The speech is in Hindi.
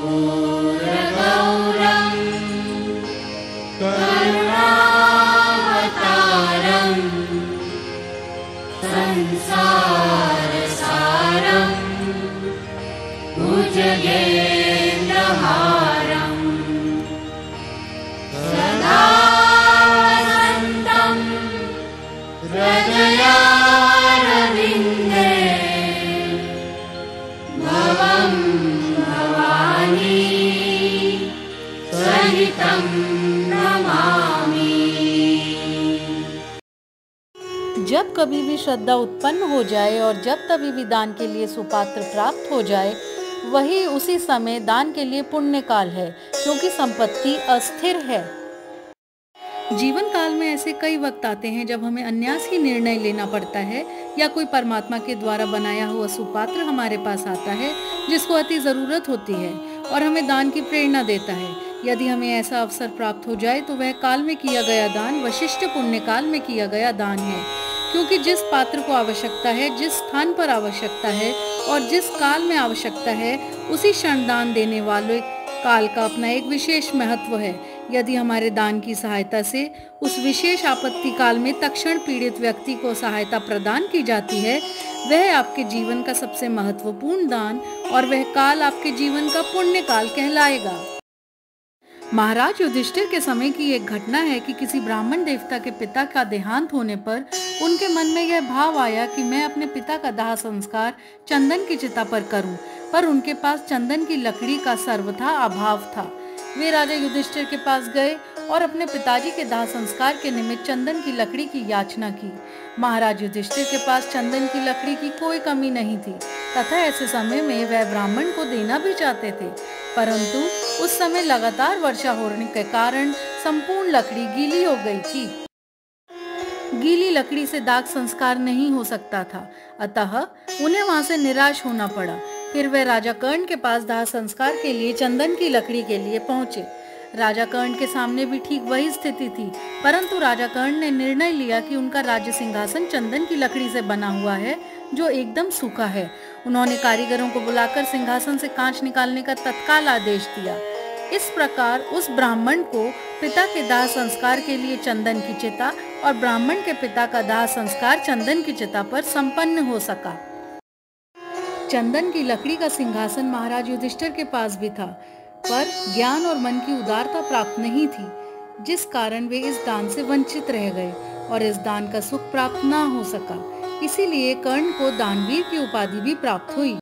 कर्पूरगौरं करुणावतारं संसारसारं भुजगेन्द्रहारं सदा वसन्तं हृदयारविन्दे भवं भवानी सहितं नमामि। जब कभी भी श्रद्धा उत्पन्न हो जाए और जब तभी भी दान के लिए सुपात्र प्राप्त हो जाए, वही उसी समय दान के लिए पुण्य काल है, क्योंकि संपत्ति अस्थिर है। जीवन काल में ऐसे कई वक्त आते हैं जब हमें अन्यास ही निर्णय लेना पड़ता है, या कोई परमात्मा के द्वारा बनाया हुआ सुपात्र हमारे पास आता है जिसको अति जरूरत होती है और हमें दान की प्रेरणा देता है। यदि हमें ऐसा अवसर प्राप्त हो जाए तो वह काल में किया गया दान वशिष्ठ पुण्य काल में किया गया दान है, क्योंकि जिस पात्र को आवश्यकता है, जिस स्थान पर आवश्यकता है और जिस काल में आवश्यकता है, उसी क्षण दान देने वाले काल का अपना एक विशेष महत्व है। यदि हमारे दान की सहायता से उस विशेष आपत्ति काल में तत्क्षण पीड़ित व्यक्ति को सहायता प्रदान की जाती है, वह आपके जीवन का सबसे महत्वपूर्ण दान और वह काल आपके जीवन का पुण्य काल कहलाएगा। महाराज युधिष्ठिर के समय की एक घटना है कि किसी ब्राह्मण देवता के पिता का देहांत होने पर उनके मन में यह भाव आया कि मैं अपने पिता का दाह संस्कार चंदन की चिता पर करूं, पर उनके पास चंदन की लकड़ी का सर्वथा अभाव था। वे राजा युधिष्ठिर के पास गए और अपने पिताजी के दाह संस्कार के निमित्त चंदन की लकड़ी की याचना की। महाराज युधिष्ठिर के पास चंदन की लकड़ी की कोई कमी नहीं थी तथा ऐसे समय में वह ब्राह्मण को देना भी चाहते थे, परंतु उस समय लगातार वर्षा होने के कारण संपूर्ण लकड़ी गीली हो गई थी। गीली लकड़ी से दाह संस्कार नहीं हो सकता था, अतः उन्हें वहां से निराश होना पड़ा। फिर वे राजा कर्ण के पास दाह संस्कार के लिए चंदन की लकड़ी के लिए पहुंचे। राजा कर्ण के सामने भी ठीक वही स्थिति थी, परंतु राजा कर्ण ने निर्णय लिया कि उनका राज्य सिंहासन चंदन की लकड़ी से बना हुआ है जो एकदम सूखा है। उन्होंने कारीगरों को बुलाकर सिंहासन से कांच निकालने का तत्काल आदेश दिया। इस प्रकार उस ब्राह्मण को पिता के दाह संस्कार के लिए चंदन की चिता और ब्राह्मण के पिता का दाह संस्कार चंदन की चिता पर संपन्न हो सका। चंदन की लकड़ी का सिंहासन महाराज युधिष्ठिर के पास भी था, पर ज्ञान और मन की उदारता प्राप्त नहीं थी, जिस कारण वे इस दान से वंचित रह गए और इस दान का सुख प्राप्त न हो सका। इसीलिए कर्ण को दानवीर की उपाधि भी प्राप्त हुई।